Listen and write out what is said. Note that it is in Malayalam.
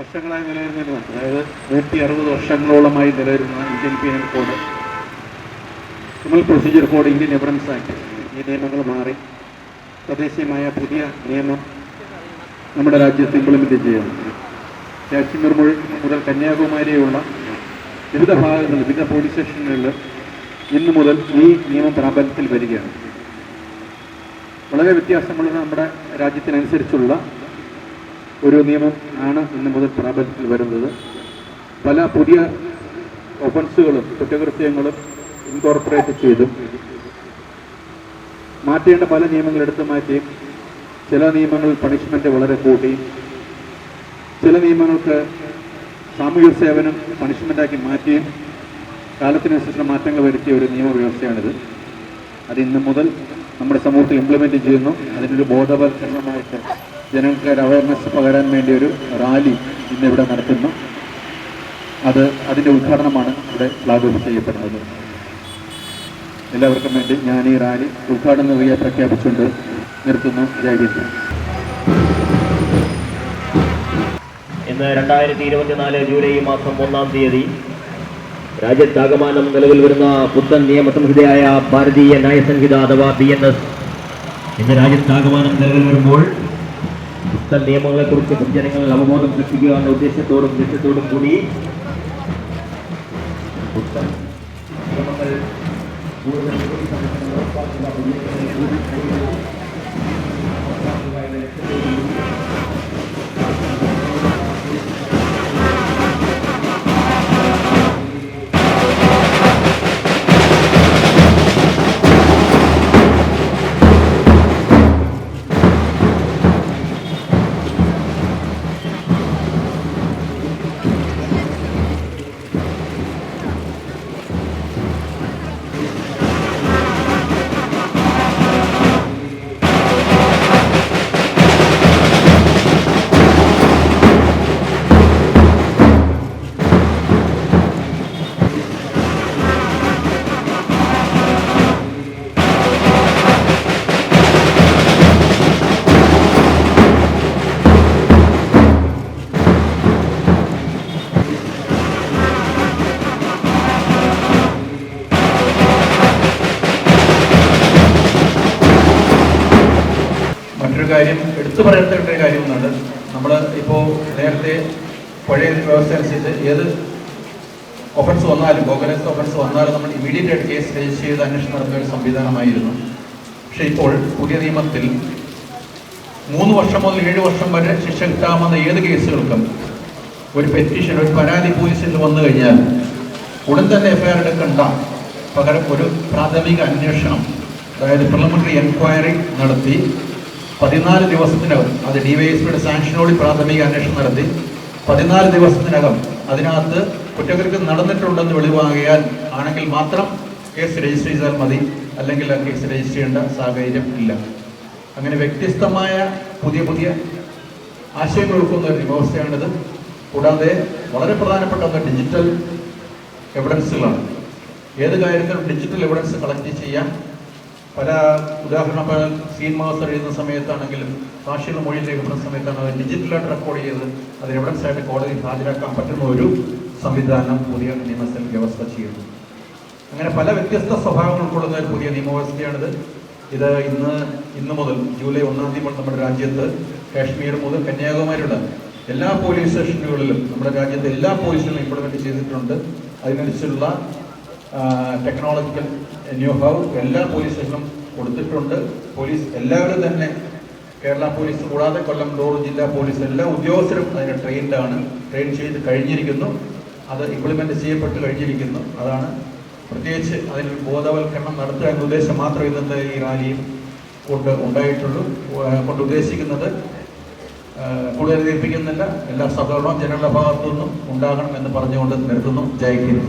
വർഷങ്ങളായി നിലനിന്നിരുന്ന, അതായത് 160 വർഷങ്ങളോളമായി നിലനിരുന്ന Indian penal code, criminal procedure code, Indian evidence act, ഈ നിയമങ്ങൾ മാറി തദ്ദേശീയമായ പുതിയ നിയമം നമ്മുടെ രാജ്യത്ത് ഇംപ്ലിമെൻ്റ് ചെയ്യണം. കാശ്മീർ മുതൽ കന്യാകുമാരിയുള്ള വിവിധ ഭാഗങ്ങളിൽ, വിവിധ പോലീസ് സ്റ്റേഷനുകളിൽ ഇന്നു മുതൽ ഈ നിയമം പ്രാബല്യത്തിൽ വരികയാണ്. വളരെ വ്യത്യാസമുള്ള നമ്മുടെ രാജ്യത്തിനനുസരിച്ചുള്ള ഒരു നിയമം ആണ് ഇന്നു മുതൽ പ്രാബല്യത്തിൽ വരുന്നത്. പല പുതിയ ഒഫൻസുകളും കുറ്റകൃത്യങ്ങളും ഇൻകോർപ്പറേറ്റ് ചെയ്തും മാറ്റേണ്ട പല നിയമങ്ങൾ എടുത്തു മാറ്റിയും ചില നിയമങ്ങൾ പണിഷ്മെൻ്റ് വളരെ കൂട്ടിയും ചില നിയമങ്ങൾക്ക് സാമൂഹ്യ സേവനം പണിഷ്മെൻ്റാക്കി മാറ്റിയും കാലത്തിനനുസരിച്ചുള്ള മാറ്റങ്ങൾ വരുത്തിയ ഒരു നിയമവ്യവസ്ഥയാണിത്. അത് ഇന്ന് മുതൽ നമ്മുടെ സമൂഹത്തിൽ ഇംപ്ലിമെൻ്റ് ചെയ്യുന്നു. അതിനൊരു ബോധവൽക്കരണമായിട്ട് ജനങ്ങൾക്ക് ഒരു അവയർനെസ് പകരാൻ വേണ്ടി ഒരു റാലി ഇന്നിവിടെ നടത്തുന്നു. അതിൻ്റെ ഉദ്ഘാടനമാണ് ഇവിടെ ഫ്ലാഗ് ഓഫ് ചെയ്യപ്പെടുന്നത്. എല്ലാവർക്കും വേണ്ടി ഞാൻ ഈ റാലി ഉദ്ഘാടന റിയ പ്രഖ്യാപിച്ചുകൊണ്ട് നിർത്തുന്നു. ജയ് ഹിന്ദ്. ഇന്ന് 2024 ജൂലൈ മാസം 1-ാം തീയതി രാജ്യത്താകമാനം നിലവിൽ വരുന്ന പുത്തൻ നിയമസംഹിതയായ ഭാരതീയ ന്യായസംഹിത അഥവാ BNS ഇന്ന് രാജ്യത്താകമാനം നിലവിൽ വരുമ്പോൾ പുത്തൻ നിയമങ്ങളെക്കുറിച്ച് പൊതുജനങ്ങളിൽ അവബോധം സൃഷ്ടിക്കുക എന്ന ഉദ്ദേശത്തോടും ലക്ഷ്യത്തോടും കൂടി പുത്തൻ നിയമങ്ങൾ കൂടുതൽ കാര്യം എടുത്തു പറയേണ്ട ഒരു കാര്യം എന്നാണ്, നമ്മൾ ഇപ്പോൾ നേരത്തെ പഴയ വ്യവസ്ഥ അനുസരിച്ച് ഏത് ഒഫൻസ് വന്നാലും, ഓർഗനൈസ്ഡ് ഒഫൻസ് വന്നാലും നമ്മൾ ഇമീഡിയറ്റ് ആയിട്ട് കേസ് രജിസ്റ്റർ ചെയ്ത് അന്വേഷണം നടത്തുന്ന ഒരു സംവിധാനമായിരുന്നു. പക്ഷേ ഇപ്പോൾ പുതിയ നിയമത്തിൽ 3 വർഷം മുതൽ 7 വർഷം വരെ ശിക്ഷ കിട്ടാവുന്ന ഏത് കേസുകൾക്കും ഒരു പെറ്റീഷൻ, ഒരു പരാതി പോലീസിൽ വന്നു കഴിഞ്ഞാൽ ഉടൻ തന്നെ FIR എടുക്കണ്ട, പകരം ഒരു പ്രാഥമിക അന്വേഷണം, അതായത് പ്രിലിമിനറി എൻക്വയറി നടത്തി 14 ദിവസത്തിനകം, അത് DYSPയുടെ സാങ്ഷനോട് പ്രാഥമിക അന്വേഷണം നടത്തി 14 ദിവസത്തിനകം അതിനകത്ത് കുറ്റകൃത്യം നടന്നിട്ടുണ്ടെന്ന് വെളിവാകിയാൽ ആണെങ്കിൽ മാത്രം കേസ് രജിസ്റ്റർ ചെയ്താൽ മതി, അല്ലെങ്കിൽ ആ കേസ് രജിസ്റ്റർ ചെയ്യേണ്ട സാഹചര്യം ഇല്ല. അങ്ങനെ വ്യത്യസ്തമായ പുതിയ പുതിയ ആശയങ്ങൾ ഉൾക്കൊണ്ട ഒരു വ്യവസ്ഥയാണിത്. കൂടാതെ വളരെ പ്രധാനപ്പെട്ട ഒന്ന് ഡിജിറ്റൽ എവിഡൻസുകളാണ്. ഏത് കാര്യത്തിലും ഡിജിറ്റൽ എവിഡൻസ് കളക്ട് ചെയ്യാൻ പല ഉദാഹരണം സീൻ മാസ്റ്റർ എഴുതുന്ന സമയത്താണെങ്കിലും സാക്ഷിയുടെ മൊഴി രേഖപ്പെടുന്ന സമയത്താണ് അത് ഡിജിറ്റലായിട്ട് റെക്കോർഡ് ചെയ്ത് അത് എവിഡൻസ് ആയിട്ട് കോടതിയിൽ ഹാജരാക്കാൻ പറ്റുന്ന ഒരു സംവിധാനം പുതിയ നിയമത്തിൽ വ്യവസ്ഥ ചെയ്യുന്നു. അങ്ങനെ പല വ്യത്യസ്ത സ്വഭാവങ്ങൾ ഉൾക്കൊള്ളുന്ന ഒരു പുതിയ നിയമവ്യവസ്ഥയാണിത്. ഇത് ഇന്ന് മുതൽ ജൂലൈ 1-ാം തീയതി മുതൽ നമ്മുടെ രാജ്യത്ത് കാശ്മീർ മുതൽ കന്യാകുമാരിയുള്ള എല്ലാ പോലീസ് സ്റ്റേഷനുകളിലും നമ്മുടെ രാജ്യത്തെ എല്ലാ പോലീസുകളും ഇംപ്ലിമെന്റ് ചെയ്തിട്ടുണ്ട്. അതിനനുസരിച്ചുള്ള ടെക്നോളജിക്കൽ ന്യൂ ഹൗ എല്ലാ പോലീസ് സ്റ്റേഷനും കൊടുത്തിട്ടുണ്ട്. പോലീസ് എല്ലാവരും തന്നെ, കേരള പോലീസ് കൂടാതെ കൊല്ലം റോഡ് ജില്ലാ പോലീസ് എല്ലാ ഉദ്യോഗസ്ഥരും അതിന് ട്രെയിൻ ചെയ്ത് കഴിഞ്ഞിരിക്കുന്നു. അത് ഇംപ്ലിമെന്റ് ചെയ്യപ്പെട്ട് കഴിഞ്ഞിരിക്കുന്നു. അതാണ് പ്രത്യേകിച്ച് അതിനൊരു ബോധവൽക്കരണം നടത്തുക എന്ന ഉദ്ദേശം മാത്രം ഇന്നത്തെ ഈ റാലിയും കൊണ്ട് ഉദ്ദേശിക്കുന്നത്. കൂടുതൽ ദീർഘിപ്പിക്കുന്നില്ല. എല്ലാ സഹകരണവും ജനങ്ങളുടെ ഭാഗത്തു നിന്നും ഉണ്ടാകണം എന്ന് പറഞ്ഞുകൊണ്ട് നിർത്തുന്നു. ജയ് ഹിന്ദ്.